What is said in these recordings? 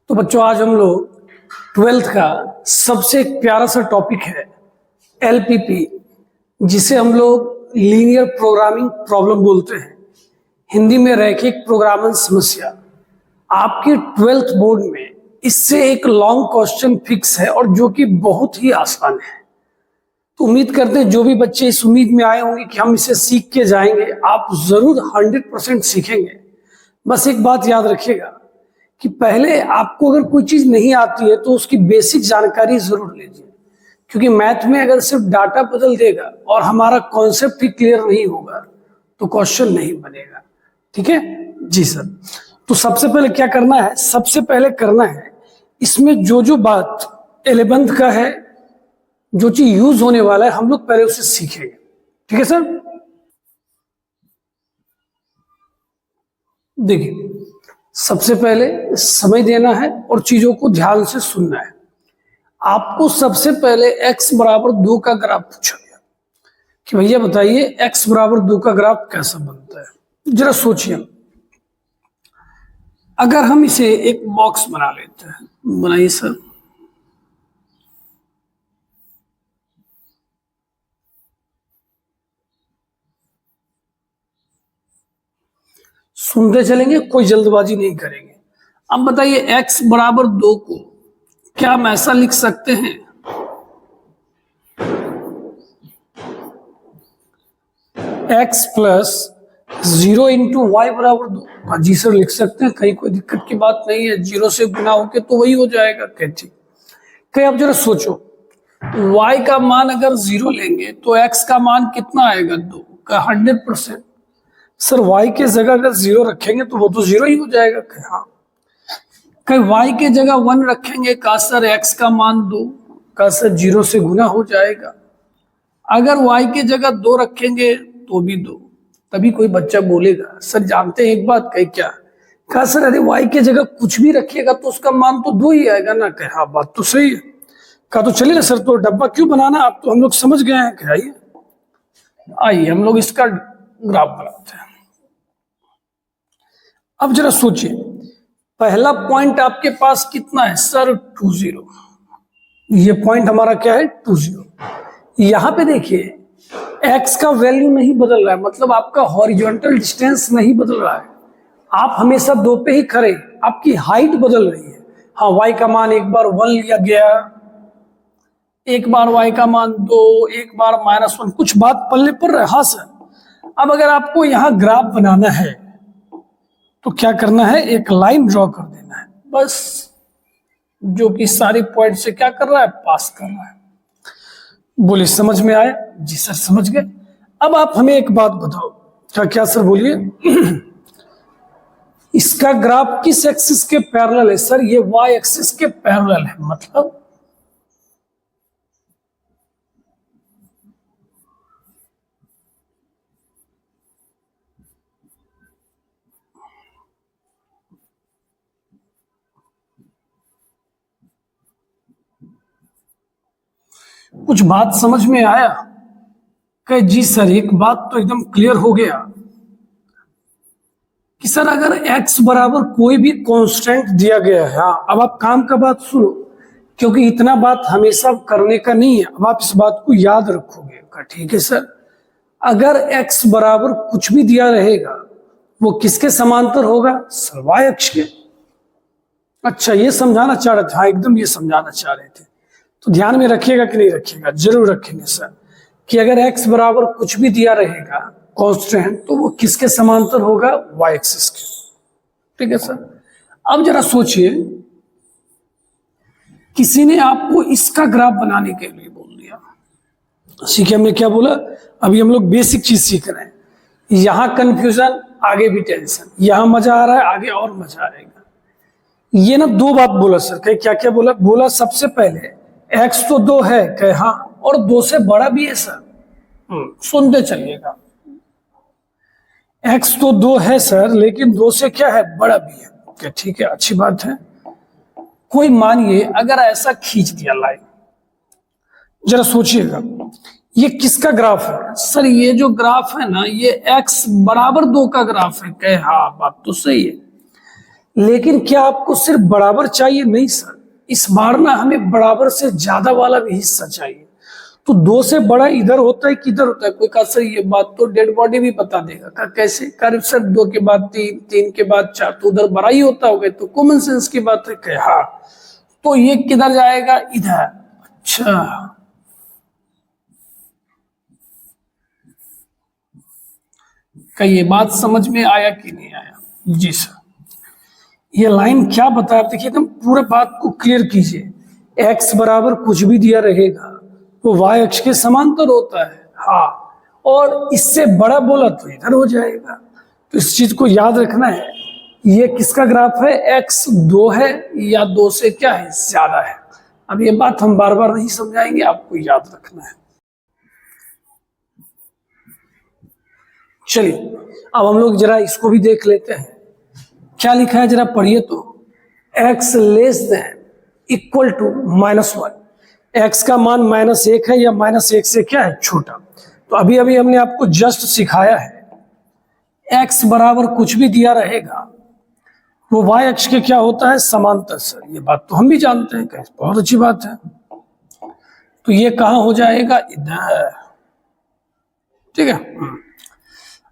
तो बच्चों आज हम लोग 12th का सबसे एक प्यारा सा टॉपिक है एलपीपी, जिसे हम लोग लीनियर प्रोग्रामिंग प्रॉब्लम बोलते हैं, हिंदी में रैखिक प्रोग्रामिंग समस्या। आपके 12th बोर्ड में इससे एक लॉन्ग क्वेश्चन फिक्स है और जो कि बहुत ही आसान है। तो उम्मीद करते हैं जो भी बच्चे इस उम्मीद में आए होंगे कि हम इसे सीख के जाएंगे, आप जरूर 100% सीखेंगे। बस एक बात याद रखिएगा कि पहले आपको अगर कोई चीज नहीं आती है तो उसकी बेसिक जानकारी जरूर लीजिए, क्योंकि मैथ में अगर सिर्फ डाटा बदल देगा और हमारा कॉन्सेप्ट ही क्लियर नहीं होगा तो क्वेश्चन नहीं बनेगा। ठीक है जी सर। तो सबसे पहले क्या करना है, सबसे पहले करना है इसमें जो बात 11th का है, जो चीज यूज होने वाला है, हम लोग पहले उसे सीखेंगे। ठीक है सर। देखिए सबसे पहले समय देना है और चीजों को ध्यान से सुनना है। आपको सबसे पहले x बराबर 2 का ग्राफ पूछा गया कि भैया बताइए x बराबर 2 का ग्राफ कैसा बनता है। जरा सोचिए, अगर हम इसे एक बॉक्स बना लेते हैं, बनाइए सर। सुनते चलेंगे, कोई जल्दबाजी नहीं करेंगे। अब बताइए x बराबर 2 को क्या हम ऐसा लिख सकते हैं, x प्लस 0 इंटू वाई बराबर 2? जी सर लिख सकते हैं, कहीं कोई दिक्कत की बात नहीं है, 0 से गुना होके तो वही हो जाएगा। ठीक, कहीं आप जरा सोचो, y का मान अगर 0 लेंगे तो x का मान कितना आएगा? 2 का 100%। सर y के जगह अगर 0 रखेंगे तो वो तो 0 ही हो जाएगा। हाँ, कहीं y के जगह 1 रखेंगे का सर x का मान 2 का सर 0 से गुना हो जाएगा। अगर y के जगह 2 रखेंगे तो भी 2। तभी कोई बच्चा बोलेगा सर जानते हैं एक बात, कहीं क्या कहा सर, अरे y के जगह कुछ भी रखिएगा तो उसका मान तो 2 ही आएगा ना। कहे हाँ बात तो सही है। कहा तो चलिए सर, तो डब्बा क्यों बनाना, आप तो हम लोग समझ गए हैं। क्या आइए हम लोग इसका ग्राफ बनाते हैं। अब जरा सोचिए, पहला पॉइंट आपके पास कितना है सर? 20। ये पॉइंट हमारा क्या है? 20। यहां पे देखिए x का वैल्यू नहीं बदल रहा है, मतलब आपका हॉरिजॉन्टल डिस्टेंस नहीं बदल रहा है। आप हमेशा 2 पे ही खड़े, आपकी हाइट बदल रही है। हाँ, y का मान एक बार 1 लिया गया, एक बार y का मान 2, एक बार -1, कुछ बात पल्ले पर रहा। हाँ सर। अब अगर आपको यहां ग्राफ बनाना है तो क्या करना है, एक लाइन ड्रॉ कर देना है बस, जो कि सारी पॉइंट से क्या कर रहा है, पास कर रहा है। बोले समझ में आया? जी सर समझ गए। अब आप हमें एक बात बताओ। क्या सर बोलिए। इसका ग्राफ किस एक्सिस के पैरेलल है? सर ये y एक्सिस के पैरेलल है। मतलब कुछ बात समझ में आया? कहे जी सर एक बात तो एकदम क्लियर हो गया कि सर अगर x बराबर कोई भी कांस्टेंट दिया गया है। हाँ, अब आप काम का बात सुनो, क्योंकि इतना बात हमेशा करने का नहीं है। अब आप इस बात को याद रखोगे। ठीक है सर, अगर x बराबर कुछ भी दिया रहेगा वो किसके समांतर होगा? सर y अक्ष के। अच्छा, ये समझाना चाह रहे थे? हाँ एकदम ये समझाना चाह रहे थे। तो ध्यान में रखिएगा कि नहीं रखिएगा? जरूर रखेंगे सर, कि अगर x बराबर कुछ भी दिया रहेगा कांस्टेंट तो वो किसके समांतर होगा? y एक्सिस के। ठीक है सर। अब जरा सोचिए, किसी ने आपको इसका ग्राफ बनाने के लिए बोल दिया। सीखे हमने क्या बोला? अभी हम लोग बेसिक चीज सीख रहे हैं। यहां कंफ्यूजन, आगे भी टेंशन। यहां मजा आ रहा है, आगे और मजा आएगा। ये ना 2 बात बोला सर। कहे क्या क्या बोला? बोला सबसे पहले x तो 2 है। कहे हाँ, और 2 से बड़ा भी है सर। सुनते चलिएगा, x तो 2 है सर, लेकिन 2 से क्या है? बड़ा भी है। ओके ठीक है, अच्छी बात है। कोई मानिए अगर ऐसा खींच दिया लाइन, जरा सोचिएगा ये किसका ग्राफ है? सर ये जो ग्राफ है ना, ये x बराबर 2 का ग्राफ है। कहे हाँ बात तो सही है। लेकिन क्या आपको सिर्फ बराबर चाहिए? नहीं सर, इस बार ना हमें बराबर से ज्यादा वाला भी हिस्सा चाहिए। तो 2 से बड़ा इधर होता है कि इधर होता है? कोई कहा सर ये बात तो डेड बॉडी भी बता देगा। कहा कैसे? कहा सर 2 के बाद 3, 3 के बाद 4, तो उधर बड़ा ही होता होगा, तो कॉमन सेंस की बात है। कहे हाँ, तो ये किधर जाएगा? इधर। अच्छा, क्या ये बात समझ में आया कि नहीं आया? जी सर। ये लाइन क्या बताया? देखिए एकदम पूरे बात को क्लियर कीजिए। एक्स बराबर कुछ भी दिया रहेगा तो वाई अक्ष के समांतर होता है। हाँ, और इससे बड़ा बोला तो इधर हो जाएगा। तो इस चीज को याद रखना है। ये किसका ग्राफ है? एक्स 2 है या 2 से क्या है? ज्यादा है। अब ये बात हम बार बार नहीं समझाएंगे, आपको याद रखना है। चलिए अब हम लोग जरा इसको भी देख लेते हैं। क्या लिखा है जरा पढ़िए तो। x less than equal to -1। x का मान -1 है या -1 से क्या है? छोटा। तो अभी अभी हमने आपको जस्ट सिखाया है x बराबर कुछ भी दिया रहेगा वो y अक्ष के क्या होता है? समांतर। सर ये बात तो हम भी जानते हैं, बहुत अच्छी बात है। तो ये कहां हो जाएगा? इधर। ठीक है।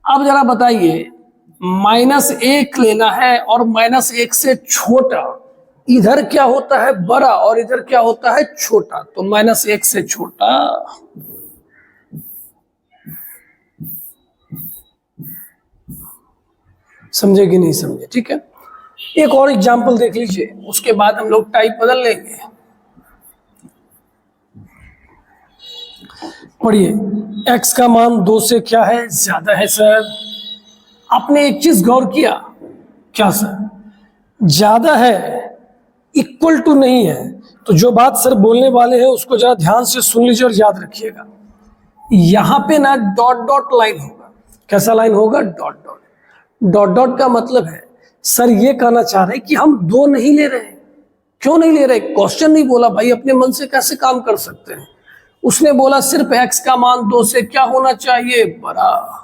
अब जरा बताइए, -1 लेना है और -1 से छोटा, इधर क्या होता है? बड़ा, और इधर क्या होता है? छोटा। तो -1 से छोटा, समझे कि नहीं समझे? ठीक है, एक और एग्जांपल देख लीजिए, उसके बाद हम लोग टाइप बदल लेंगे। पढ़िए, x का मान 2 से क्या है? ज्यादा है। सर आपने एक चीज गौर किया क्या? सर ज्यादा है, इक्वल टू नहीं है। तो जो बात सर बोलने वाले हैं उसको जरा ध्यान से सुन लीजिए और याद रखिएगा। यहां पे ना डॉट डॉट लाइन होगा। कैसा लाइन होगा? Dot dot. डॉट डॉट का मतलब है सर ये कहना चाह रहे हैं कि हम 2 नहीं ले रहे। क्यों नहीं ले रहे? क्वेश्चन नहीं बोला भाई, अपने मन से कैसे काम कर सकते हैं। उसने बोला सिर्फ x का मान 2 से क्या होना चाहिए? बड़ा।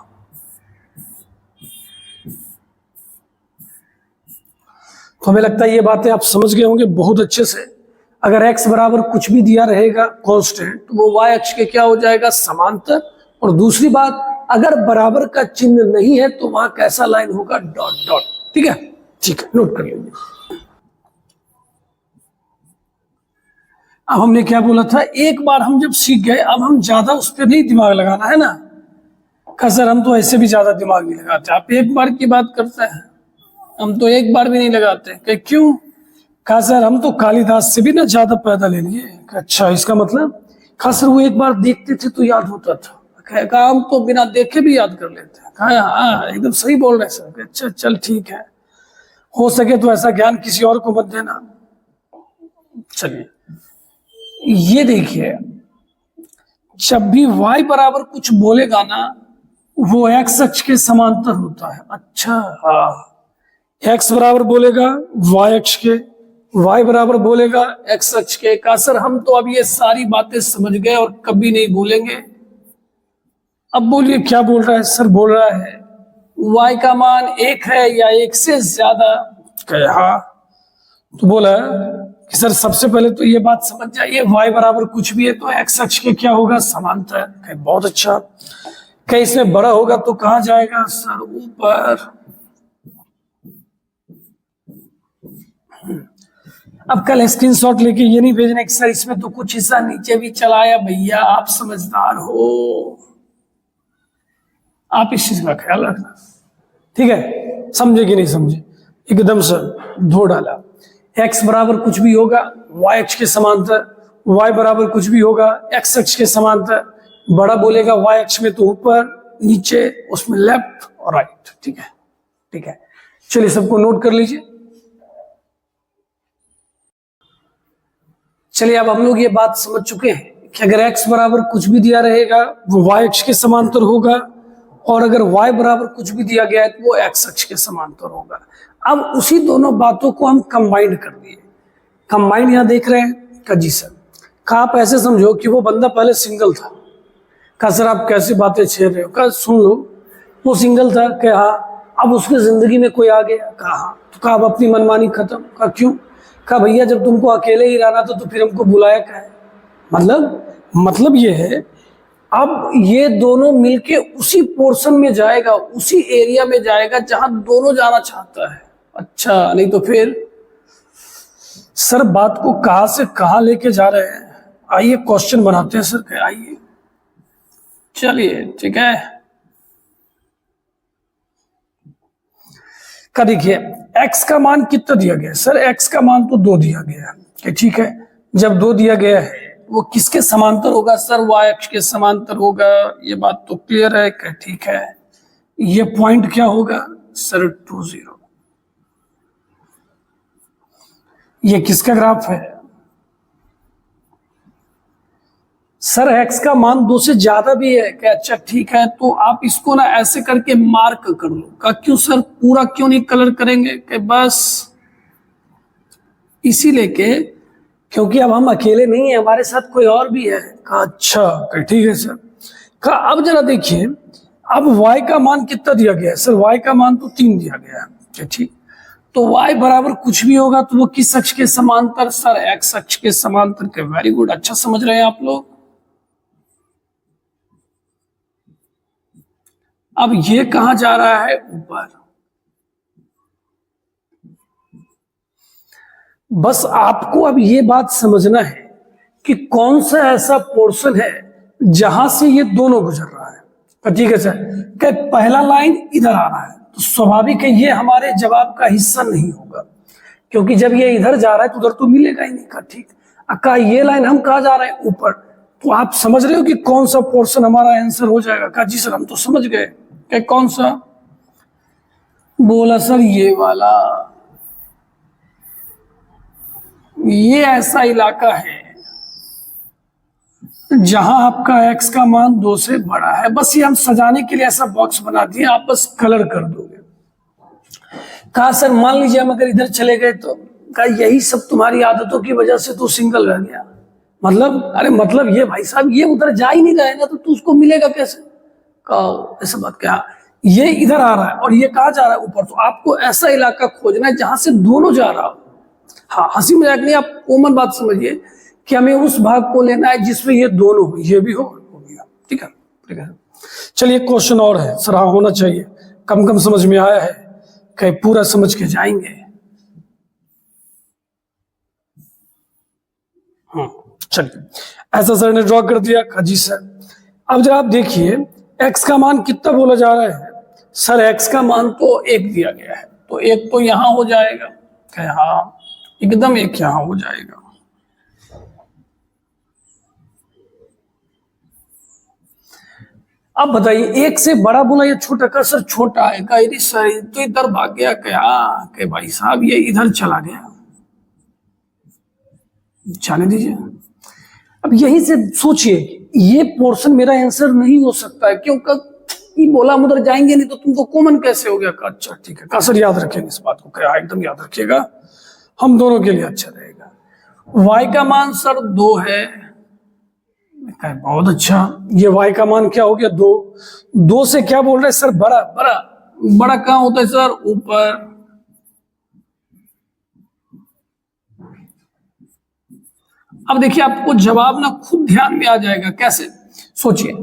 तो हमें लगता है ये बातें आप समझ गए होंगे बहुत अच्छे से। अगर x बराबर कुछ भी दिया रहेगा कांस्टेंट, तो वो y अक्ष के क्या हो जाएगा? समांतर। और दूसरी बात, अगर बराबर का चिन्ह नहीं है तो वहां कैसा लाइन होगा? Dot dot. ठीक है, ठीक है, नोट कर लीजिए। अब हमने क्या बोला था? एक बार हम जब सीख गए, अब हम ज्यादा उस पर नहीं दिमाग लगाना है ना। कहा सर हम तो ऐसे भी ज्यादा दिमाग नहीं लगाते, आप एक बार की बात करते हैं, हम तो एक बार भी नहीं लगाते। कि क्यों? कहा सर हम तो कालिदास से भी ना ज्यादा पैदा ले लिए। अच्छा, इसका मतलब? कहा सर वो एक बार देखते थे तो याद होता था। कहा हम तो बिना देखे भी याद कर लेते हैं। कहा हाँ एकदम सही बोल रहे सर। अच्छा चल ठीक है, हो सके तो ऐसा ज्ञान किसी और को मत देना। चलिए ये देखिए, जब भी y बराबर कुछ बोलेगा ना वो x अक्ष के समांतर होता है। अच्छा हाँ, x बराबर बोलेगा y अक्ष के, y बराबर बोलेगा x अक्ष के। का सर हम तो अब ये सारी बातें समझ गए और कभी नहीं भूलेंगे। अब बोलिए क्या बोल रहा है? सर बोल रहा है y का मान 1 है या 1 से ज्यादा। कहे हाँ। तो बोला कि सर सबसे पहले तो ये बात समझ जाइए, y बराबर कुछ भी है तो x अक्ष के क्या होगा? समांतर। कहे बहुत अच्छा। कहीं इसमें बड़ा होगा तो कहां जाएगा? सर ऊपर। अब कल स्क्रीनशॉट लेके ये नहीं भेजने कि सर इसमें तो कुछ हिस्सा नीचे भी चलाया। भैया आप समझदार हो, आप इस चीज का ख्याल रखना। ठीक है, समझे कि नहीं समझे? एकदम सर धो डाला। x बराबर कुछ भी होगा y अक्ष के समांतर, y बराबर कुछ भी होगा x अक्ष के समांतर। बड़ा बोलेगा y अक्ष में तो ऊपर, नीचे उसमें लेफ्ट और राइट। ठीक है, ठीक है, चलिए सबको नोट कर लीजिए। चलिए अब हम लोग ये बात समझ चुके हैं कि अगर x बराबर कुछ भी दिया रहेगा वो y अक्ष के समांतर होगा, और अगर y बराबर कुछ भी दिया गया है तो वो x अक्ष के समांतर होगा। अब उसी दोनों बातों को हम कंबाइन कर दिए। कंबाइन यहां देख रहे हैं का? जी सर। का आप ऐसे समझो कि वो बंदा पहले सिंगल था। का सर आप कैसी बातें छेड़ रहे हो? का सुन लो, वो सिंगल था। क्या हाँ, अब उसकी जिंदगी में कोई आ गया, कहा हाँ, तो कहा अब अपनी मनमानी खत्म। कहा क्यों? कहा भैया जब तुमको अकेले ही रहना था तो फिर हमको बुलाया क्या है। मतलब ये है, अब ये दोनों मिलके उसी पोर्शन में जाएगा, उसी एरिया में जाएगा जहां दोनों जाना चाहता है। अच्छा, नहीं तो फिर सर बात को कहां से कहां लेके जा रहे हैं, आइए क्वेश्चन बनाते हैं सर। आइए चलिए ठीक है। का देखिए x का मान कितना दिया गया है सर? x का मान तो 2 दिया गया है, ठीक है। जब 2 दिया गया है वो किसके समांतर होगा सर? y अक्ष के समांतर होगा। ये बात तो क्लियर है कि ठीक है। ये पॉइंट क्या होगा सर? 2 0। ये किसका ग्राफ है सर? x का मान 2 से ज्यादा भी है क्या? अच्छा ठीक है, तो आप इसको ना ऐसे करके मार्क कर लो। का क्यों सर? पूरा क्यों नहीं कलर करेंगे? कि बस इसीलिए के क्योंकि अब हम अकेले नहीं है, हमारे साथ कोई और भी है। का अच्छा ठीक है सर। का अब जरा देखिए, अब y का मान कितना दिया गया है सर? y का मान तो 3 दिया गया है, ठीक। तो y बराबर कुछ भी होगा तो वो किस अक्ष के समांतर सर? x अक्ष के समांतर के। वेरी गुड, अच्छा समझ रहे हैं आप लोग। अब ये कहां जा रहा है? ऊपर। बस आपको अब ये बात समझना है कि कौन सा ऐसा पोर्शन है जहां से ये दोनों गुजर रहा है। ठीक है सर, कि पहला लाइन इधर आ रहा है तो स्वाभाविक है ये हमारे जवाब का हिस्सा नहीं होगा, क्योंकि जब ये इधर जा रहा है तो उधर तो मिलेगा ही नहीं। का ठीक। अक्का ये लाइन हम कहा जा रहे हैं? ऊपर। तो आप समझ रहे हो कि कौन सा पोर्शन हमारा आंसर हो जाएगा? का जी सर हम तो समझ गए। कि कौन सा? बोला सर ये वाला। ये ऐसा इलाका है जहां आपका x का मान 2 से बड़ा है। बस ये हम सजाने के लिए ऐसा बॉक्स बना दिए, आप बस कलर कर दोगे। कहा सर मान लीजिए हम अगर इधर चले गए तो? कहा यही सब तुम्हारी आदतों की वजह से तो सिंगल रह गया। अरे मतलब ये भाई साहब, ये उधर जा ही नहीं रहेगा तो तू उसको मिलेगा कैसे? कहा ऐसा बात क्या? ये इधर आ रहा है और ये कहा जा रहा है? ऊपर। तो आपको ऐसा इलाका खोजना है जहां से दोनों जा रहा हो। हाँ, हंसी मजाक नहीं, आप कॉमन बात समझिए कि हमें उस भाग को लेना है जिसमें ये दोनों हो, ये भी हो भी हो। ठीक है, ठीक है। चलिए क्वेश्चन और है सर। हाँ होना चाहिए, कम कम समझ में आया है, कहीं पूरा समझ के जाएंगे। चलिए, ऐसा सर ने ड्रॉ कर दिया। जी सर अब जरा आप देखिए x का मान कितना बोला जा रहा है सर? x का मान तो 1 दिया गया है, तो 1 तो यहां हो जाएगा। हाँ एकदम 1 यहां हो जाएगा। अब बताइए 1 से बड़ा बोला या छोटा? का सर छोटा है। का सर तो इधर भाग गया क्या? कि भाई साहब ये इधर चला गया, जाने दीजिए। अब यही से सोचिए ये पोर्शन मेरा आंसर नहीं हो सकता है, क्योंकि बोला हम उधर जाएंगे नहीं तो तुमको कॉमन कैसे हो गया? का अच्छा ठीक है। का सर याद रखेंगे इस बात को। क्या एकदम याद रखिएगा, हम दोनों के लिए अच्छा रहेगा। y का मान सर 2 है। बहुत अच्छा, ये y का मान क्या हो गया? 2। 2 से क्या बोल रहे हैं सर? बड़ा। बड़ा बड़ा कहाँ होता है सर? ऊपर। अब देखिए आपको जवाब ना खुद ध्यान में आ जाएगा। कैसे? सोचिए,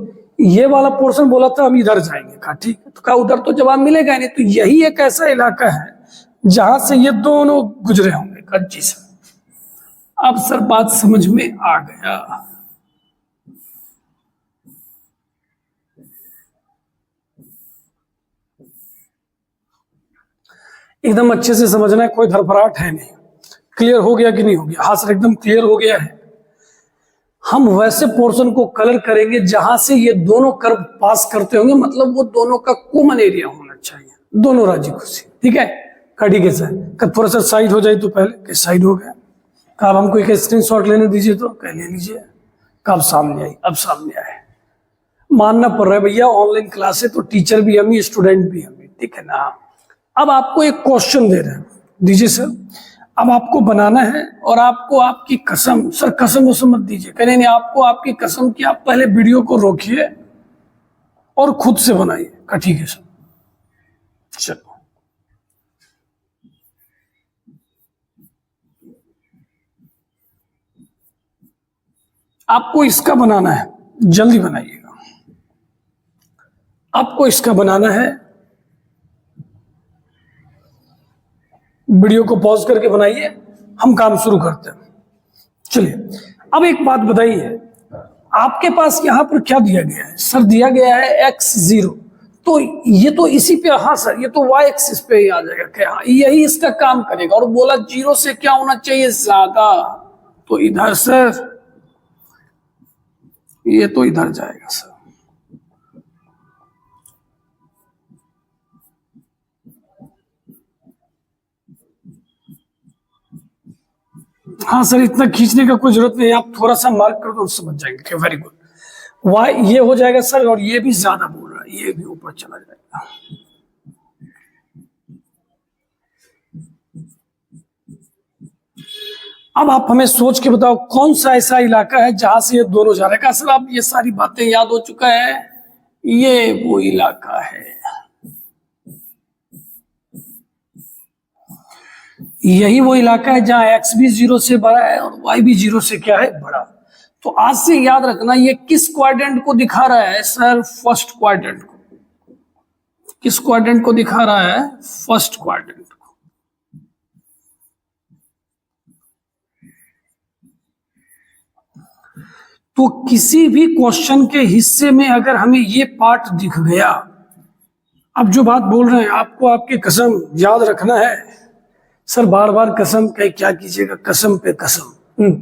ये वाला पोर्शन बोला था हम इधर जाएंगे। का ठीक है, तो का उधर तो जवाब मिलेगा नहीं, तो यही एक ऐसा इलाका है जहां से ये दोनों गुजरे होंगे। का जी सर अब सर बात समझ में आ गया। एकदम अच्छे से समझना है, कोई धड़फड़ाहट है नहीं। क्लियर हो गया कि नहीं हो गया? हाँ सर एकदम क्लियर हो गया है। हम वैसे पोर्शन को कलर करेंगे जहां से ये दोनों कर्व पास करते होंगे, मतलब वो दोनों का कॉमन एरिया होना चाहिए, दोनों राजी खुशी। ठीक है, ठीक है सर। थोड़ा सा साइड हो जाए तो पहले साइड हो गया। अब हमको एक स्क्रीनशॉट लेने दीजिए, तो कह ले लीजिए। कब सामने आई? अब सामने आए। मानना पड़ रहा है भैया, ऑनलाइन क्लास है तो टीचर भी हम ही, स्टूडेंट भी हम ही। ठीक है ना? अब आपको एक क्वेश्चन दे रहे हैं, दीजिए सर। अब आपको बनाना है और आपको आपकी कसम, सर कसम वसम मत दीजिए, कहने नहीं, आपको आपकी कसम की आप पहले वीडियो को रोकिए और खुद से बनाइए। ठीक है सर। चलो, आपको इसका बनाना है, जल्दी बनाइएगा। आपको इसका बनाना है, वीडियो को पॉज करके बनाइए, हम काम शुरू करते हैं। चलिए, अब एक बात बताइए, आपके पास यहां पर क्या दिया गया है? सर दिया गया है x0, तो ये तो इसी पे, हाँ सर ये तो y एक्सिस पे ही आ जाएगा क्या? हाँ, यही इसका काम करेगा। और बोला 0 से क्या होना चाहिए? ज्यादा, तो इधर सर ये तो इधर जाएगा सर। हाँ सर, इतना खींचने का कोई जरूरत नहीं, आप थोड़ा सा मार्क कर दो, समझ जाएंगे। वेरी गुड, वाई ये हो जाएगा सर, और ये भी ज्यादा बोल रहा है, ये भी ऊपर चला जाएगा। अब आप हमें सोच के बताओ, कौन सा ऐसा इलाका है जहां से ये दोनों जा रहे हैं? सर आप ये सारी बातें याद हो चुका है, ये वो इलाका है, यही वो इलाका है जहां x भी 0 से बड़ा है और y भी 0 से क्या है? बड़ा। तो आज से याद रखना, ये किस क्वाड्रेंट को दिखा रहा है? सर फर्स्ट क्वाड्रेंट को। किस क्वाड्रेंट को दिखा रहा है? फर्स्ट क्वाड्रेंट को। तो किसी भी क्वेश्चन के हिस्से में अगर हमें ये पार्ट दिख गया, अब जो बात बोल रहे हैं आपको आपकी कसम याद रखना है। सर बार बार कसम कहीं क्या कीजिएगा, कसम पे कसम।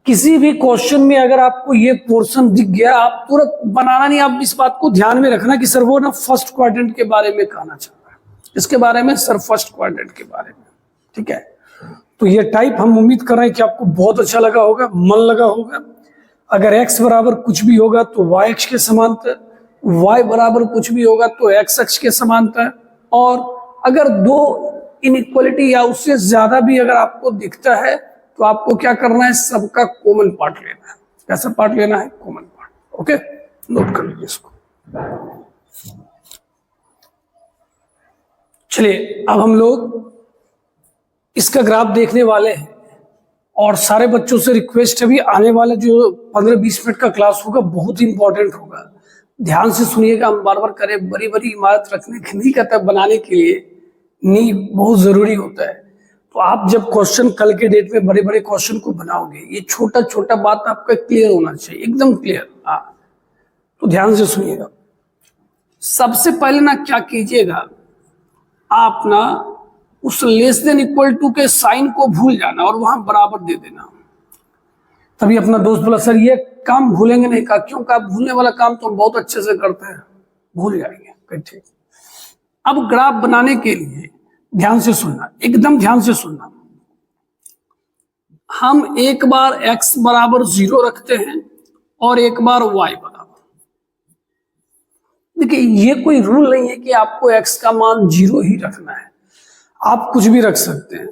किसी भी क्वेश्चन में अगर आपको ये पोर्शन दिख गया, आप तुरंत बनाना नहीं, आप इस बात को ध्यान में रखना कि सर वो ना फर्स्ट क्वाड्रेंट के बारे में कहना चाह रहा है, इसके बारे में सर, फर्स्ट क्वाड्रेंट के बारे में। ठीक है, तो ये टाइप हम उम्मीद कर रहे हैं कि आपको बहुत अच्छा लगा होगा, मन लगा होगा। अगर x बराबर कुछ भी होगा तो y अक्ष के समांतर, y बराबर कुछ भी होगा तो x अक्ष के समांतर, और अगर दो इनइक्वालिटी या उससे ज्यादा भी अगर आपको दिखता है तो आपको क्या करना है? सबका कॉमन पार्ट लेना है। कैसा पार्ट लेना है? Common part. ओके, नोट कर लीजिए इसको। चलिए, अब हम लोग इसका ग्राफ देखने वाले हैं, और सारे बच्चों से रिक्वेस्ट है, भी आने वाले जो 15-20 मिनट का क्लास होगा बहुत ही इंपॉर्टेंट होगा, ध्यान से सुनिएगा। हम बार बार करें, बड़ी बड़ी इमारत रखने के नहीं कहता, बनाने के लिए नींव बहुत जरूरी होता है। तो आप जब क्वेश्चन कल के डेट में बड़े बड़े क्वेश्चन को बनाओगे, ये छोटा छोटा बात आपका क्लियर होना चाहिए, एकदम क्लियर। हाँ, तो ध्यान से सुनिएगा। सबसे पहले ना क्या कीजिएगा, आप ना उस लेस देन इक्वल टू के साइन को भूल जाना और वहां बराबर दे देना। तभी अपना दोस्त बोला सर ये काम भूलेंगे नहीं। कहा क्यों? कहा भूलने वाला काम तो हम बहुत अच्छे से करते हैं, भूल जाएंगे। ठीक, अब ग्राफ बनाने के लिए ध्यान से सुनना, एकदम ध्यान से सुनना। हम एक बार x बराबर 0 रखते हैं और एक बार y बराबर। देखिए, ये कोई रूल नहीं है कि आपको x का मान 0 ही रखना है, आप कुछ भी रख सकते हैं।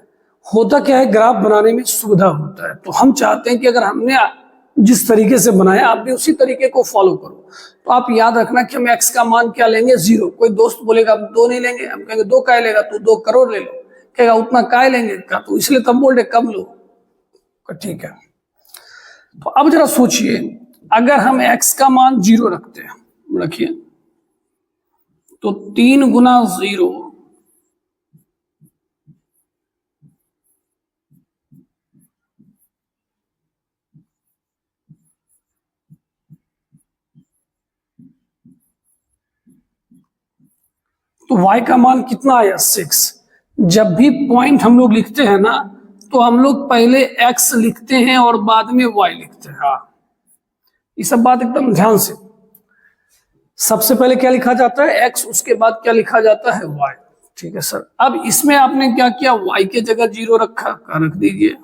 होता क्या है, ग्राफ बनाने में सुविधा होता है, तो हम चाहते हैं कि अगर हमने जिस तरीके से बनाया आप भी उसी तरीके को फॉलो करो। तो आप याद रखना कि हम x का मान क्या लेंगे? 0। कोई दोस्त बोलेगा हम 2 नहीं लेंगे, हम कहेंगे 2 काय लेगा? तो 2 करोड़ ले लो। कहेगा उतना काय लेंगे? का तो इसलिए तब बोल रहे कम लो। ठीक है, तो अब जरा सोचिए, अगर हम x का मान 0 रखते हैं, रखिए, तो 3 गुना 0 तो y का मान कितना आया? 6। जब भी पॉइंट हम लोग लिखते हैं ना, तो हम लोग पहले x लिखते हैं और बाद में y लिखते हैं। हाँ, ये सब बात एकदम ध्यान से। सबसे पहले क्या लिखा जाता है? x, उसके बाद क्या लिखा जाता है? y। ठीक है सर, अब इसमें आपने क्या किया? y के जगह 0 रखा, रख दीजिए।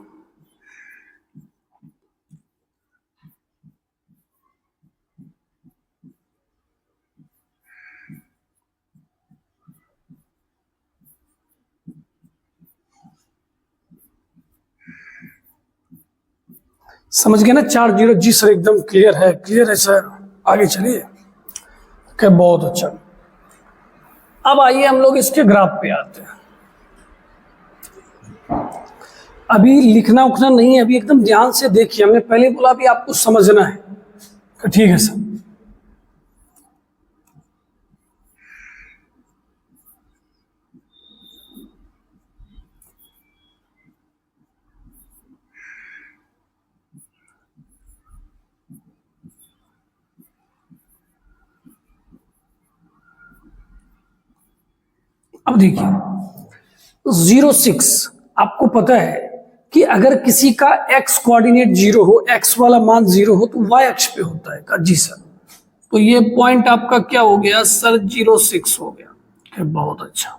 समझ गए ना? 4 0। जी सर एकदम क्लियर है, क्लियर है सर, आगे चलिए। क्या बहुत अच्छा। अब आइए हम लोग इसके ग्राफ पे आते हैं। अभी लिखना उखना नहीं है, अभी एकदम ध्यान से देखिए। हमने पहले बोला अभी आपको समझना है, तो ठीक है सर। अब देखिए 06, आपको पता है कि अगर किसी का x कोऑर्डिनेट 0 हो, x वाला मान 0 हो, तो y अक्ष पे होता है। जी सर, तो ये पॉइंट आपका क्या हो गया सर? 06 हो गया। बहुत अच्छा,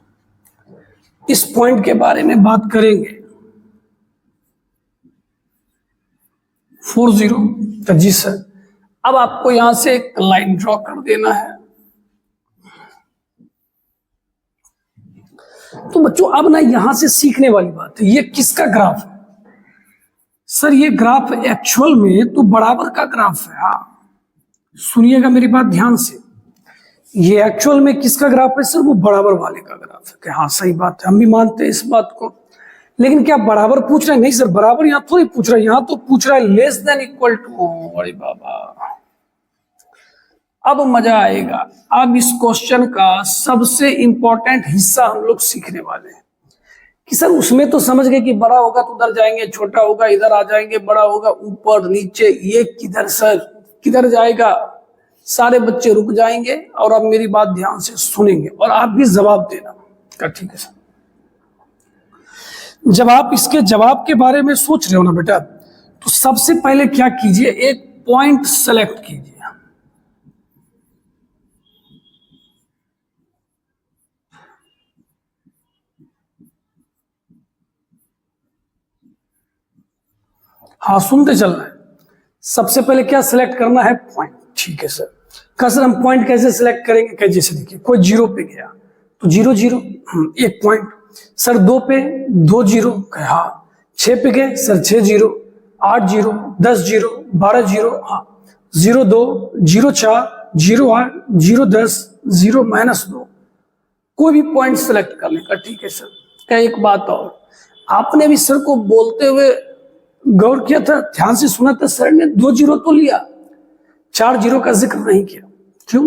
इस पॉइंट के बारे में बात करेंगे। 40, जी सर। अब आपको यहां से एक लाइन ड्रॉ कर देना है। तो बच्चों अब ना यहां से सीखने वाली बात है, ये किसका ग्राफ है? सर ये ग्राफ एक्चुअल में तो बराबर का ग्राफ है। हाँ सुनिएगा मेरी बात ध्यान से, ये एक्चुअल में किसका ग्राफ है सर? वो बराबर वाले का ग्राफ है। कि हाँ सही बात है, हम भी मानते हैं इस बात को। लेकिन क्या बराबर पूछ रहा है? नहीं सर, बराबर यहां थोड़ी पूछ रहा है, यहां तो पूछ रहा है लेस देन इक्वल टू। अरे बाबा, अब मजा आएगा। अब इस क्वेश्चन का सबसे इंपॉर्टेंट हिस्सा हम लोग सीखने वाले हैं कि सर उसमें तो समझ गए कि बड़ा होगा तो उधर जाएंगे, छोटा होगा इधर आ जाएंगे, बड़ा होगा ऊपर नीचे, ये किधर सर किधर जाएगा? सारे बच्चे रुक जाएंगे और अब मेरी बात ध्यान से सुनेंगे और आप भी जवाब देना। ठीक है सर। जब आप इसके जवाब के बारे में सोच रहे हो ना बेटा, तो सबसे पहले क्या कीजिए, एक पॉइंट सेलेक्ट कीजिए। हाँ सुनते चल रहे हैं। सबसे पहले क्या सिलेक्ट करना है? पॉइंट। ठीक है सर। का सर हम पॉइंट कैसे सिलेक्ट करेंगे? कैसे? जैसे देखिए कोई 0 पे गया तो 0 0 एक पॉइंट। सर 2 पे 2 0, हाँ। 6 पे गए सर 6 0, 8 0, 10 0, 12 0, हाँ। 0 2, 0 4, 0 8, 0 10, 0 -2, कोई भी पॉइंट सिलेक्ट कर लेगा। ठीक है सर। क्या एक बात और, आपने भी सर को बोलते हुए गौर किया था, ध्यान से सुना था? सर ने 2 0 तो लिया, 4 0 का जिक्र नहीं किया। क्यों?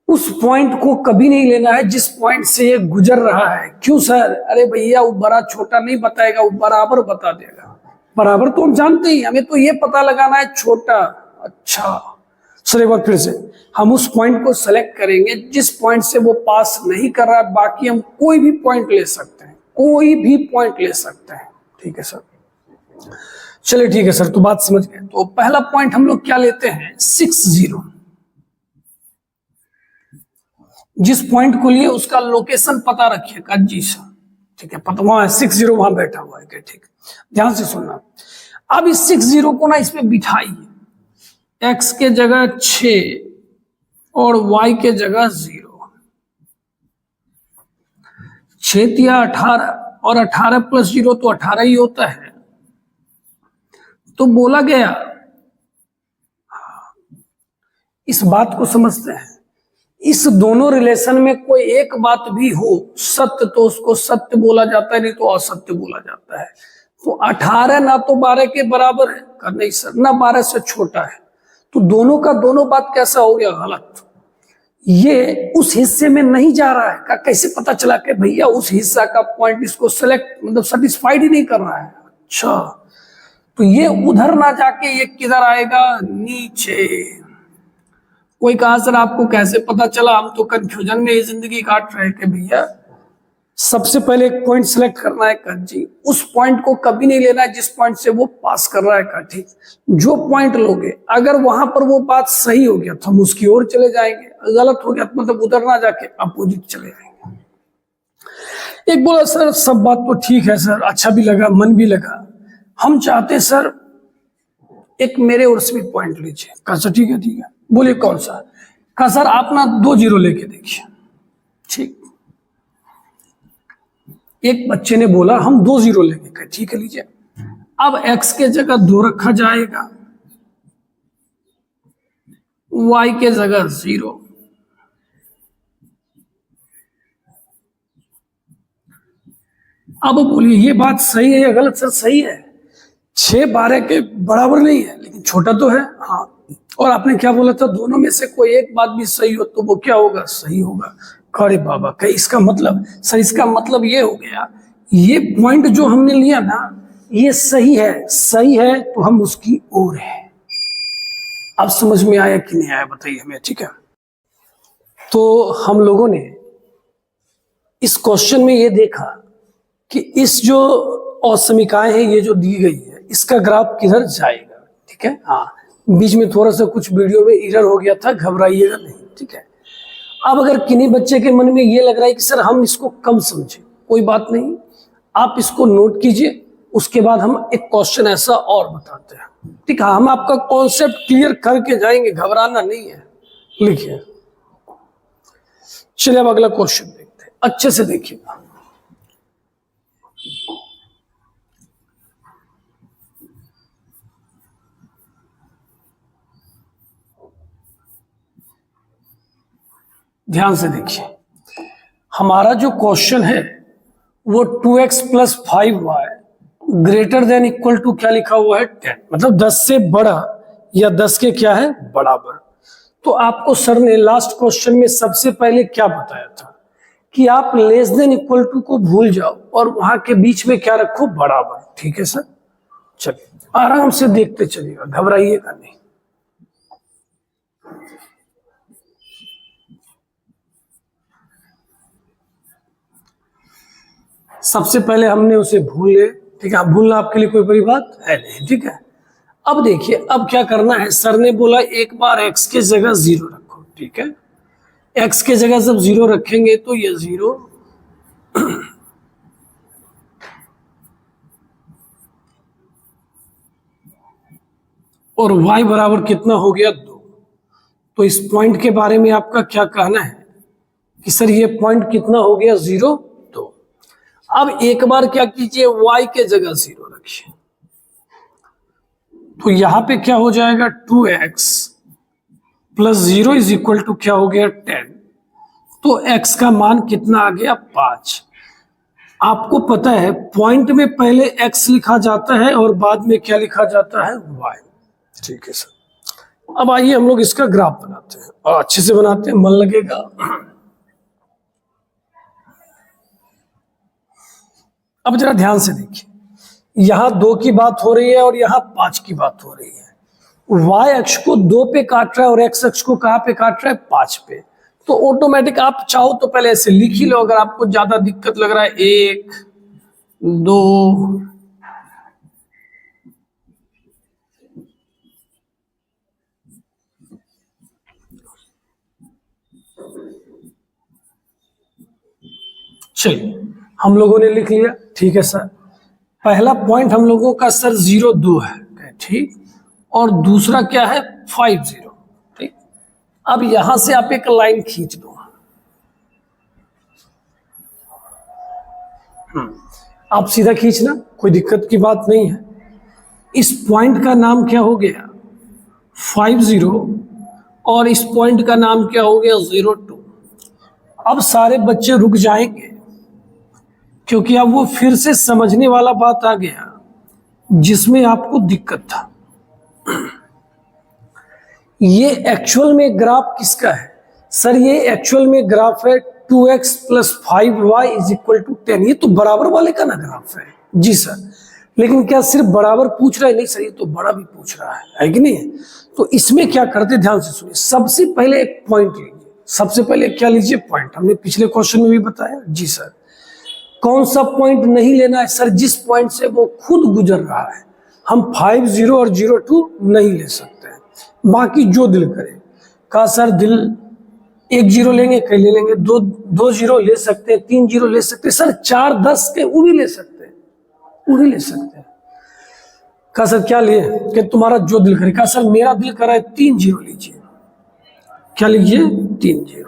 उस पॉइंट को कभी नहीं लेना है जिस पॉइंट से ये गुजर रहा है। क्यों सर? अरे भैया वो बड़ा छोटा नहीं बताएगा, वो बराबर बता देगा। बराबर तो हम जानते ही, हमें तो ये पता लगाना है छोटा। अच्छा सर एक बार फिर से, हम उस पॉइंट को सेलेक्ट करेंगे जिस पॉइंट से वो पास नहीं कर रहा है। बाकी हम कोई भी पॉइंट ले सकते हैं, कोई भी पॉइंट ले सकते हैं। ठीक है सर, चलिए ठीक है सर, तो बात समझ गए। तो पहला पॉइंट हम लोग क्या लेते हैं? 6 0। जिस पॉइंट को लिए उसका लोकेशन पता रखिएगा। जी सर ठीक है, पता वहां 6 0 वहां बैठा हुआ है। ठीक, ध्यान से सुनना। अब इस 6 0 को ना इसमें बिठाइए, x के जगह 6 और y के जगह 0। 6 या 18, और 18 + 0 तो 18 ही होता है। तो बोला गया, इस बात को समझते हैं, इस दोनों रिलेशन में कोई एक बात भी हो सत्य तो उसको सत्य बोला जाता है, नहीं तो असत्य बोला जाता है। तो 18 ना तो 12 के बराबर है, नहीं सर, ना 12 से छोटा है। तो दोनों का दोनों बात कैसा हो गया? गलत। ये उस हिस्से में नहीं जा रहा है। का कैसे पता चला कि भैया उस हिस्सा का पॉइंट इसको सेलेक्ट मतलब सेटिस्फाइड ही नहीं कर रहा है? अच्छा, तो ये उधर ना जाके ये किधर आएगा? नीचे। कोई कहा सर आपको कैसे पता चला? हम तो कंफ्यूजन में ये जिंदगी काट रहे कि भैया सबसे पहले एक पॉइंट सिलेक्ट करना है। कर जी, उस पॉइंट को कभी नहीं लेना है जिस पॉइंट से वो पास कर रहा है। कर ठीक, जो पॉइंट लोगे अगर वहां पर वो बात सही हो गया तो हम उसकी ओर चले जाएंगे, गलत हो गया तो मतलब उधर ना जाके अपोजिट चले जाएंगे। एक बोला सर सब बात तो ठीक है सर, अच्छा भी लगा, मन भी लगा, हम चाहते सर एक मेरे ओर से भी पॉइंट लीजिए। कहा सर ठीक है ठीक है, बोलिए कौन सा? कहा सर आप ना 2 0 लेके देखिए। ठीक, एक बच्चे ने बोला हम 2 0 लेंगे। ठीक है लीजिए। अब x के जगह 2 रखा जाएगा, y के जगह 0, अब बोलिए ये बात सही है या गलत? सर सही है, 6 12 के बराबर नहीं है लेकिन छोटा तो है। हाँ, और आपने क्या बोला था, दोनों में से कोई एक बात भी सही हो तो वो क्या होगा? सही होगा। अरे बाबा, कहीं इसका मतलब, सर इसका मतलब ये हो गया, ये पॉइंट जो हमने लिया ना ये सही है, सही है तो हम उसकी ओर है। अब समझ में आया कि नहीं आया बताइए हमें, ठीक है। तो हम लोगों ने इस क्वेश्चन में ये देखा कि इस जो असमीकाएं हैं ये जो दी गई है इसका ग्राफ किधर जाएगा, ठीक है। हाँ, बीच में थोड़ा सा कुछ वीडियो में एरर हो गया था, घबराइएगा नहीं, ठीक है। अब अगर किन्हीं बच्चे के मन में ये लग रहा है कि सर हम इसको कम समझे, कोई बात नहीं, आप इसको नोट कीजिए, उसके बाद हम एक क्वेश्चन ऐसा और बताते हैं, ठीक है। हम आपका कॉन्सेप्ट क्लियर करके जाएंगे, घबराना नहीं है। लिखिए, चलिए अब अगला क्वेश्चन देखते हैं, अच्छे से देखिएगा। ध्यान से देखिए, हमारा जो क्वेश्चन है वो 2x + 5y greater than equal to क्या लिखा हुआ है? 10, मतलब 10 से बड़ा या 10 के क्या है? बराबर। तो आपको सर ने लास्ट क्वेश्चन में सबसे पहले क्या बताया था कि आप लेस देन इक्वल टू को भूल जाओ और वहां के बीच में क्या रखो? बराबर, ठीक है सर। चलिए आराम से देखते चलिएगा, घबराइएगा नहीं। सबसे पहले हमने उसे भूले, ठीक है। भूलना आपके लिए कोई बड़ी बात है नहीं, ठीक है। अब देखिए, अब क्या करना है, सर ने बोला एक बार x के जगह 0 रखो, ठीक है। x के जगह जब 0 रखेंगे तो ये 0 और y बराबर कितना हो गया? 2। तो इस पॉइंट के बारे में आपका क्या कहना है कि सर ये पॉइंट कितना हो गया? 0, 2। अब एक बार क्या कीजिए, y के जगह 0 रखिए, तो यहां पे क्या हो जाएगा? 2x + 0 = क्या हो गया? 10। तो x का मान कितना आ गया? 5। आपको पता है पॉइंट में पहले x लिखा जाता है और बाद में क्या लिखा जाता है? y, ठीक है सर। अब आइए हम लोग इसका ग्राफ बनाते हैं और अच्छे से बनाते हैं, मन लगेगा। अब जरा ध्यान से देखिए, यहां 2 की बात हो रही है और यहां 5 की बात हो रही है। y अक्ष को 2 पे काट रहा है और x अक्ष को कहां पे काट रहा है? 5 पे। तो ऑटोमेटिक आप चाहो तो पहले ऐसे लिख ही लो, अगर आपको ज्यादा दिक्कत लग रहा है। 1 2 चलिए हम लोगों ने लिख लिया, ठीक है सर। पहला पॉइंट हम लोगों का सर 0 2 है, ठीक, और दूसरा क्या है? 5 0, ठीक। अब यहां से आप एक लाइन खींच दो, आप सीधा खींचना, कोई दिक्कत की बात नहीं है। इस पॉइंट का नाम क्या हो गया? 5 0, और इस पॉइंट का नाम क्या हो गया? 0 2। अब सारे बच्चे रुक जाएंगे क्योंकि अब वो फिर से समझने वाला बात आ गया जिसमें आपको दिक्कत था। ये एक्चुअल में ग्राफ किसका है? सर ये एक्चुअल में ग्राफ है 2x + 5y = 10। ये तो बराबर वाले का ना ग्राफ है। जी सर, लेकिन क्या सिर्फ बराबर पूछ रहा है? नहीं सर, ये तो बड़ा भी पूछ रहा है कि नहीं? तो इसमें क्या करते, ध्यान से सुनिए। सबसे पहले एक पॉइंट लीजिए, सबसे पहले क्या लीजिए? पॉइंट। हमने पिछले क्वेश्चन में भी बताया। जी सर, कौन सा पॉइंट नहीं लेना है? सर जिस पॉइंट से वो खुद गुजर रहा है। हम 5 0 और 0 2 नहीं ले सकते हैं, बाकी जो दिल करे। कहा सर दिल 1 0 लेंगे, कहीं ले लेंगे, 2 0 ले सकते हैं, 3 0 ले सकते हैं, सर 4 10 के वो भी ले सकते हैं, वो भी ले सकते हैं। कहा सर क्या लिए? कि तुम्हारा जो दिल करे। कहा सर मेरा दिल कर रहा है 3 0 लीजिए। क्या लीजिए? 3 0।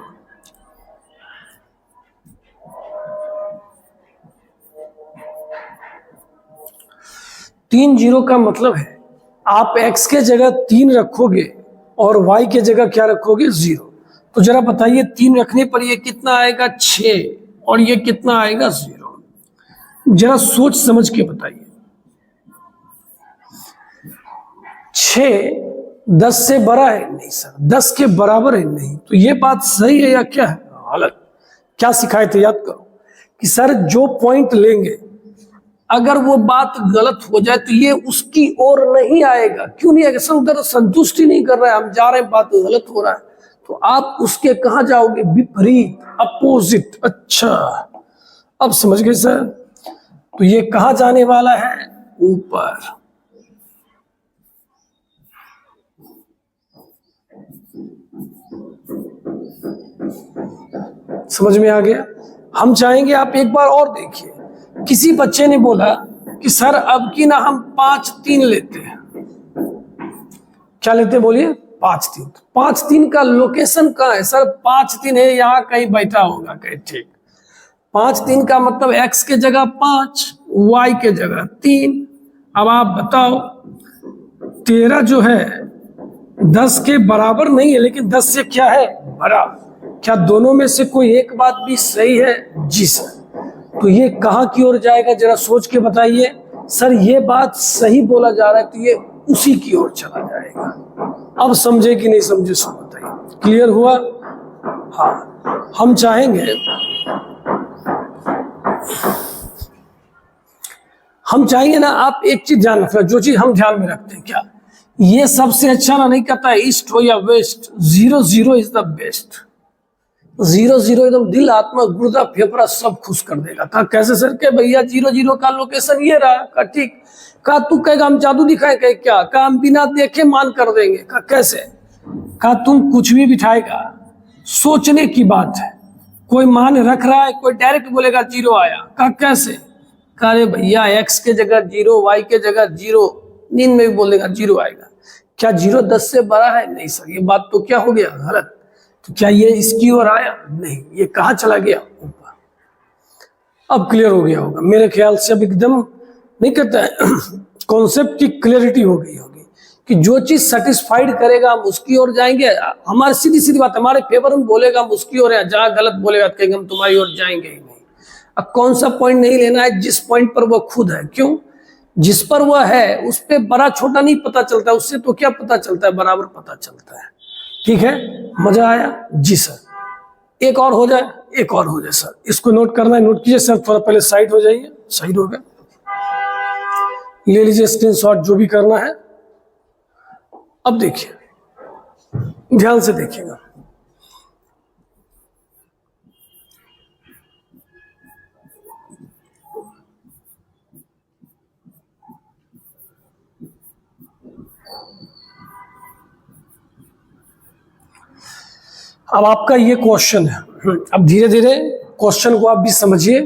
तीन 0 का मतलब है आप x के जगह 3 रखोगे और y के जगह क्या रखोगे? 0। तो जरा बताइए 3 रखने पर ये कितना आएगा? 6, और ये कितना आएगा? 0। जरा सोच समझ के बताइए। 6 10 से बड़ा है? नहीं सर। 10 के बराबर है? नहीं। तो ये बात सही है या क्या है? गलत। क्या सिखाए थे? याद करो कि सर जो पॉइंट लेंगे अगर वो बात गलत हो जाए तो ये उसकी ओर नहीं आएगा। क्यों नहीं आएगा? सर उधर संतुष्टि नहीं कर रहा है, हम जा रहे हैं, बात गलत हो रहा है, तो आप उसके कहां जाओगे? विपरीत, अपोजिट। अच्छा, अब समझ गए सर। तो ये कहां जाने वाला है? ऊपर। समझ में आ गया? हम चाहेंगे आप एक बार और देखिए। किसी बच्चे ने बोला कि सर अब की ना हम 5 3 लेते हैं। क्या लेते हैं? बोलिए। 5 3। 5 3 का लोकेशन कहाँ है? सर 5 3 है यहाँ कहीं बैठा होगा कहीं। ठीक। 5 3 का मतलब x के जगह 5, y के जगह 3। अब आप बताओ 13 जो है 10 के बराबर नहीं है, लेकिन 10 से क्या है? बड़ा। क्या दोनों में से कोई एक बात भी सही है? जी सर। तो ये कहां की ओर जाएगा? जरा सोच के बताइए। सर ये बात सही बोला जा रहा है तो ये उसी की ओर चला जाएगा। अब समझे कि नहीं समझे सो बताइए। क्लियर हुआ? हाँ। हम चाहेंगे ना, आप एक चीज ध्यान रखना, जो चीज हम ध्यान में रखते हैं। क्या ये सबसे अच्छा ना नहीं कहता है ईस्ट हो या वेस्ट। 0 0 is the best. 0 0 एकदम दिल, आत्मा, गुर्दा, फेफड़ा सब खुश कर देगा। कहा कैसे सर? के भैया 0 0 का लोकेशन ये रहा। कहा ठीक। कहा तू कहेगा हम जादू दिखाए? कहे क्या? कहा हम बिना देखे मान कर देंगे। कहा कैसे? कहा तुम कुछ भी बिठाएगा, सोचने की बात है। कोई मान रख रहा है, कोई डायरेक्ट बोलेगा 0 आया। कहा कैसे? कहा अरे भैया x के जगह 0, y के जगह 0, नींद में भी बोलेगा 0 आएगा। क्या 0 10 से बड़ा है? नहीं सर। ये बात तो क्या हो गया? गलत। तो क्या ये इसकी ओर आया? नहीं। ये कहां चला गया? ऊपर। अब क्लियर हो गया होगा मेरे ख्याल से। अब एकदम नहीं कहता है कॉन्सेप्ट की क्लियरिटी हो गई होगी कि जो चीज सेटिस्फाइड करेगा हम उसकी ओर जाएंगे। हमारी सीधी सीधी बात, हमारे फेवर में बोलेगा हम उसकी ओर, जहां गलत बोलेगा कहेंगे हम तुम्हारी ओर जाएंगे ही नहीं। अब कौन सा पॉइंट नहीं लेना है? जिस पॉइंट पर वह खुद है। क्यों? जिस पर वह है उस पर बड़ा छोटा नहीं पता चलता, उससे तो क्या पता चलता है? बराबर पता चलता है। ठीक है? मजा आया? जी सर। एक और हो जाए, एक और हो जाए सर। इसको नोट करना है, नोट कीजिए सर। थोड़ा पहले साइड हो जाइए। साइड हो गया, ले लीजिए स्क्रीनशॉट जो भी करना है। अब देखिए, ध्यान से देखिएगा। अब आपका ये क्वेश्चन है। अब धीरे धीरे क्वेश्चन को आप भी समझिए,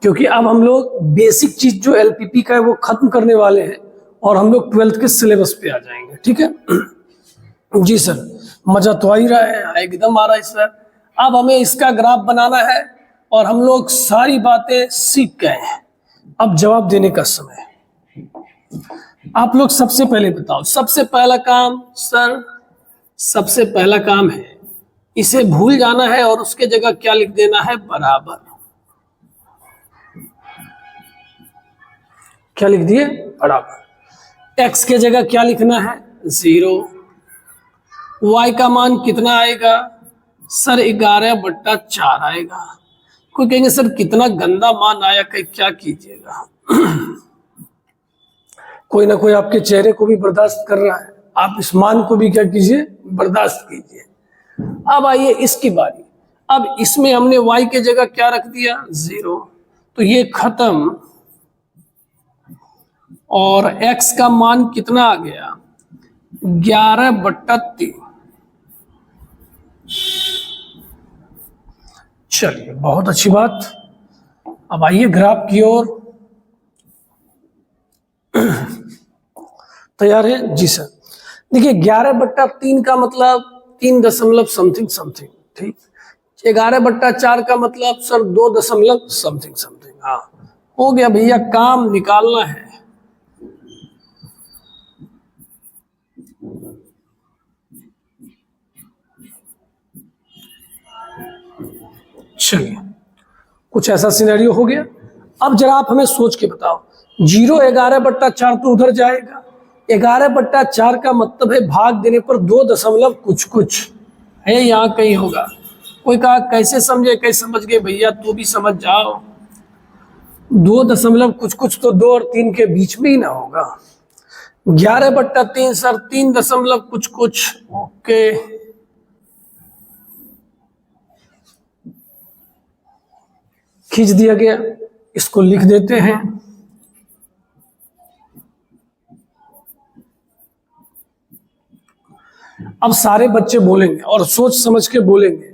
क्योंकि अब हम लोग बेसिक चीज जो एलपीपी का है वो खत्म करने वाले हैं और हम लोग 12th के सिलेबस पे आ जाएंगे। ठीक है? जी सर। मजा तो आ ही रहा है, एकदम आ रहा है सर। अब हमें इसका ग्राफ बनाना है और हम लोग सारी बातें सीख गए हैं। अब जवाब देने का समय है। आप लोग सबसे पहले बताओ, सबसे पहला काम सर, सबसे पहला काम है इसे भूल जाना है और उसके जगह क्या लिख देना है? बराबर। क्या लिख दिए? बराबर। x के जगह क्या लिखना है? 0। y का मान कितना आएगा? सर 11/4 आएगा। कोई कहेंगे सर कितना गंदा मान आया, कहीं क्या कीजिएगा। कोई ना कोई आपके चेहरे को भी बर्दाश्त कर रहा है, आप इस मान को भी क्या कीजिए? बर्दाश्त कीजिए। अब आइए इसकी बारी। अब इसमें हमने y के जगह क्या रख दिया? 0। तो ये खत्म। और x का मान कितना आ गया? 11/3। चलिए, बहुत अच्छी बात। अब आइए ग्राफ की ओर। तैयार है? जी सर। देखिए 11/3 का मतलब 3 दशमलव समथिंग समथिंग। ठीक। 11/4 का मतलब सर 2 दशमलव समथिंग समथिंग। हाँ, हो गया भैया, काम निकालना है। चलिए, कुछ ऐसा सिनेरियो हो गया। अब जरा आप हमें सोच के बताओ, 0 11/4 तो उधर जाएगा, 11/4 का मतलब है भाग देने पर 2 दशमलव कुछ कुछ है, यहाँ कहीं होगा। कोई कहा कैसे समझे, कैसे समझ गए भैया, तू भी समझ जाओ। 2 दशमलव कुछ कुछ तो 2 और 3 के बीच में ही ना होगा। 11/3 सर 3 दशमलव कुछ कुछ। ओके, खींच दिया गया, इसको लिख देते हैं। अब सारे बच्चे बोलेंगे और सोच समझ के बोलेंगे,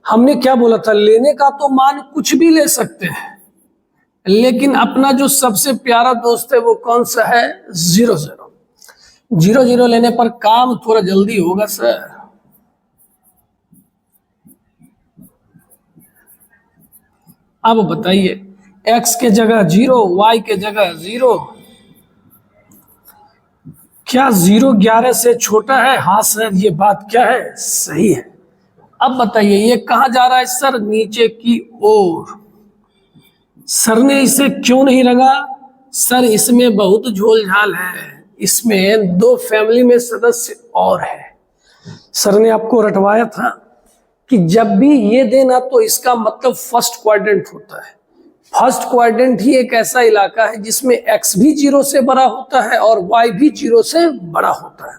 हमने क्या बोला था, लेने का तो मान कुछ भी ले सकते हैं, लेकिन अपना जो सबसे प्यारा दोस्त है वो कौन सा है, 0 0। 0 0 लेने पर काम थोड़ा जल्दी होगा सर। अब बताइए, x के जगह 0, y के जगह 0, क्या 0 11 से छोटा है? हाँ सर, ये बात क्या है, सही है। अब बताइए ये कहाँ जा रहा है सर, नीचे की ओर। सर ने इसे क्यों नहीं रंगा? सर इसमें बहुत झोल झाल है, इसमें 2 फैमिली में सदस्य और है। सर ने आपको रटवाया था कि जब भी ये देना तो इसका मतलब फर्स्ट क्वाड्रेंट होता है। फर्स्ट क्वाड्रेंट ही एक ऐसा इलाका है जिसमें x भी 0 से बड़ा होता है और y भी 0 से बड़ा होता है।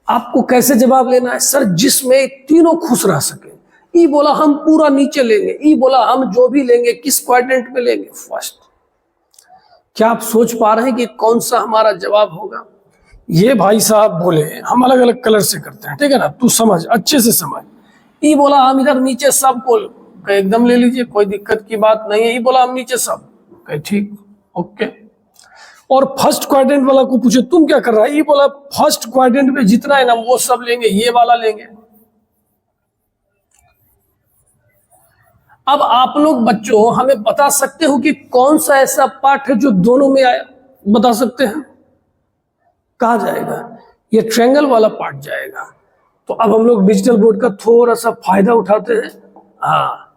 आपको कैसे जवाब लेना है? सर जिसमें तीनों खुश रह सके। ई बोला हम पूरा नीचे लेंगे, ई बोला हम जो भी लेंगे किस क्वाड्रेंट में लेंगे, फर्स्ट। क्या आप सोच पा रहे हैं कि कौन सा हमारा जवाब होगा? ये भाई साहब बोले हम अलग अलग कलर से करते हैं, ठीक है ना, तू समझ, अच्छे से समझ। ई बोला हम इधर नीचे सब को एकदम ले लीजिए, कोई दिक्कत की बात नहीं है। ई बोला हम नीचे सब, कहे ठीक, ओके। और फर्स्ट क्वाड्रेंट वाला को पूछे तुम क्या कर रहा है, ये बोला फर्स्ट क्वाड्रेंट में जितना है ना वो सब लेंगे, ये वाला लेंगे। अब आप लोग बच्चों हमें बता सकते हो कि कौन सा ऐसा पार्ट है जो दोनों में आया, बता सकते हैं? कहाँ जाएगा? ये ट्रायंगल वाला पार्ट जाएगा। तो अब हम लोग डिजिटल बोर्ड का थोड़ा सा फायदा उठाते हैं। हाँ,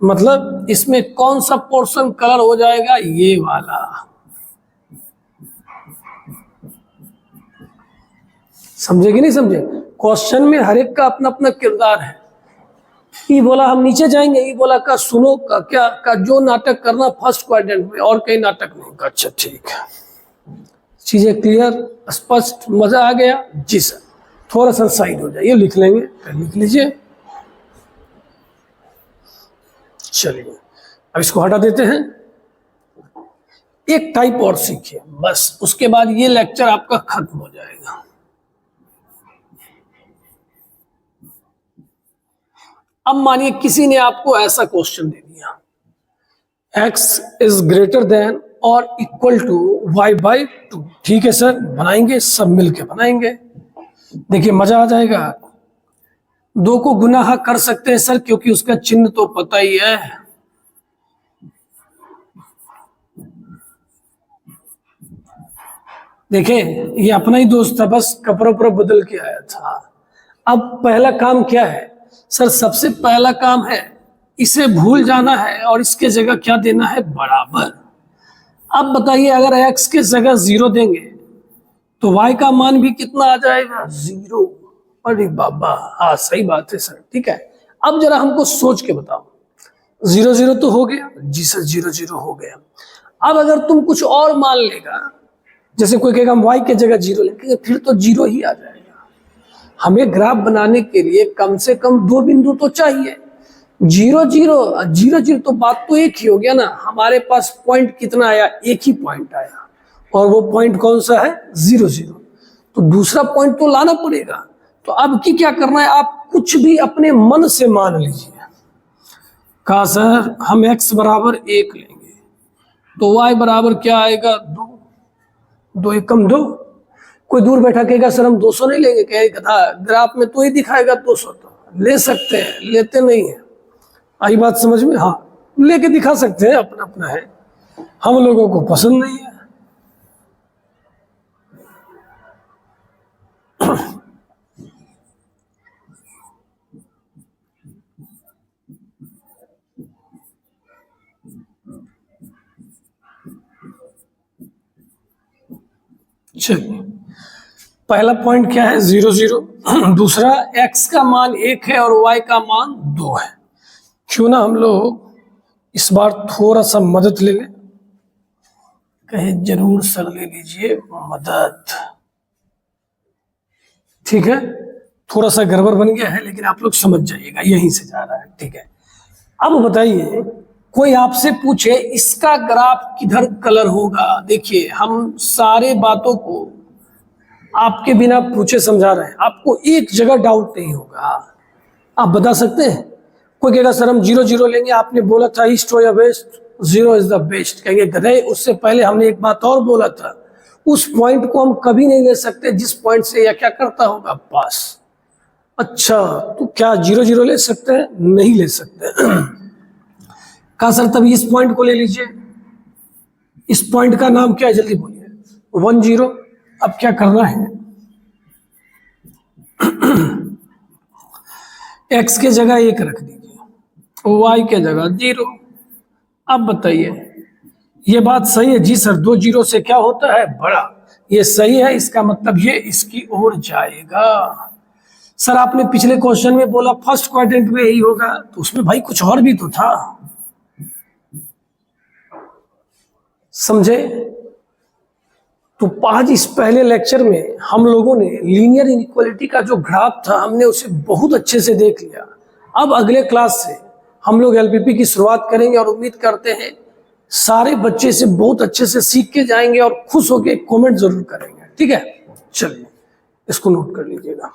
मतलब इसमें कौन सा पोर्शन कलर हो जाएगा, ये वाला। समझे कि नहीं समझे? क्वेश्चन में हर एक का अपना अपना किरदार है। ई बोला हम नीचे जाएंगे, ई बोला का सुनो का क्या का जो नाटक करना फर्स्ट क्वाड्रेंट में, और कहीं नाटक नहीं का। अच्छा ठीक है, चीजें क्लियर, स्पष्ट, मजा आ गया जी सर। थोड़ा सा साइड हो जाइए, लिख लेंगे, लिख लीजिए। चलिए अब इसको हटा देते हैं। एक टाइप और सीखिए बस, उसके बाद ये लेक्चर आपका खत्म हो जाएगा। अब मानिए किसी ने आपको ऐसा क्वेश्चन दे दिया, x इज ग्रेटर देन और इक्वल टू y/2। ठीक है सर, बनाएंगे, सब मिलके बनाएंगे। देखिए मजा आ जाएगा। 2 को गुना कर सकते हैं सर, क्योंकि उसका चिन्ह तो पता ही है। देखिए ये अपना ही दोस्त था, बस कपड़ा उपड़ा बदल के आया था। अब पहला काम क्या है सर? सबसे पहला काम है इसे भूल जाना है और इसके जगह क्या देना है, बराबर। अब बताइए अगर x के जगह 0 देंगे तो y का मान भी कितना आ जाएगा, 0। अरे बाबा, हाँ सही बात है सर, ठीक है। अब जरा हमको सोच के बताओ, 0 0 तो हो गया जी सर, 0 0 हो गया। अब अगर तुम कुछ और मान लेगा, जैसे कोई कहेगा हम y के जगह 0 लेंगे, फिर तो 0 ही आ जाएगा। हमें ग्राफ बनाने के लिए कम से कम 2 बिंदु तो चाहिए। 0 0 0 0 तो बात तो एक ही हो गया ना। हमारे पास पॉइंट कितना आया, एक ही पॉइंट आया, और वो पॉइंट कौन सा है, 0 0। तो दूसरा पॉइंट तो लाना पड़ेगा। तो अब की क्या करना है, आप कुछ भी अपने मन से मान लीजिए। कहा सर हम x बराबर 1 लेंगे तो y बराबर क्या आएगा, 2। 2 एकम 2। कोई दूर बैठा कहेगा सर हम 200 नहीं लेंगे, कहेगा ग्राफ में तो ही दिखाएगा 200। तो ले सकते हैं, लेते नहीं है। आई बात समझ में? हाँ, लेके दिखा सकते हैं, अपना अपना है, हम लोगों को पसंद नहीं है। चलिए, पहला पॉइंट क्या है, 0 0। दूसरा, x का मान 1 है और y का मान 2 है। क्यों ना हम लोग इस बार थोड़ा सा मदद ले लें। कहे जरूर सर ले लीजिए मदद। ठीक है, थोड़ा सा गड़बड़ बन गया है लेकिन आप लोग समझ जाइएगा, यहीं से जा रहा है। ठीक है, अब बताइए, कोई आपसे पूछे इसका ग्राफ किधर कलर होगा। देखिए, हम सारे बातों को आपके बिना पूछे समझा रहे हैं, आपको एक जगह डाउट नहीं होगा। आप बता सकते हैं? कोई कहेगा सर हम 0 0 लेंगे, आपने बोला था ईस्ट हो या वेस्ट, 0 इज द बेस्ट। कहेंगे गधे, उससे पहले हमने एक बात और बोला था, उस पॉइंट को हम कभी नहीं ले सकते जिस पॉइंट से या क्या करता होगा पास। अच्छा, तो क्या 0 0 ले सकते हैं? नहीं ले सकते। कहा सर तभी इस पॉइंट को ले लीजिए। इस पॉइंट का नाम क्या है, जल्दी बोलिए। 1 0। अब क्या करना है, x के जगह 1 रख दीजिए, y के जगह 0। अब बताइए, ये बात सही है? जी सर, 2 0 से क्या होता है, बड़ा। ये सही है, इसका मतलब ये इसकी ओर जाएगा। सर आपने पिछले क्वेश्चन में बोला फर्स्ट क्वाड्रेंट में यही होगा, तो उसमें भाई कुछ और भी तो था, समझे? तो आज इस पहले लेक्चर में हम लोगों ने लीनियर इनइक्वालिटी का जो ग्राफ था, हमने उसे बहुत अच्छे से देख लिया। अब अगले क्लास से हम लोग एलपीपी की शुरुआत करेंगे और उम्मीद करते हैं सारे बच्चे से बहुत अच्छे से सीख के जाएंगे और खुश होकर कमेंट जरूर करेंगे। ठीक है, चलिए इसको नोट कर लीजिएगा।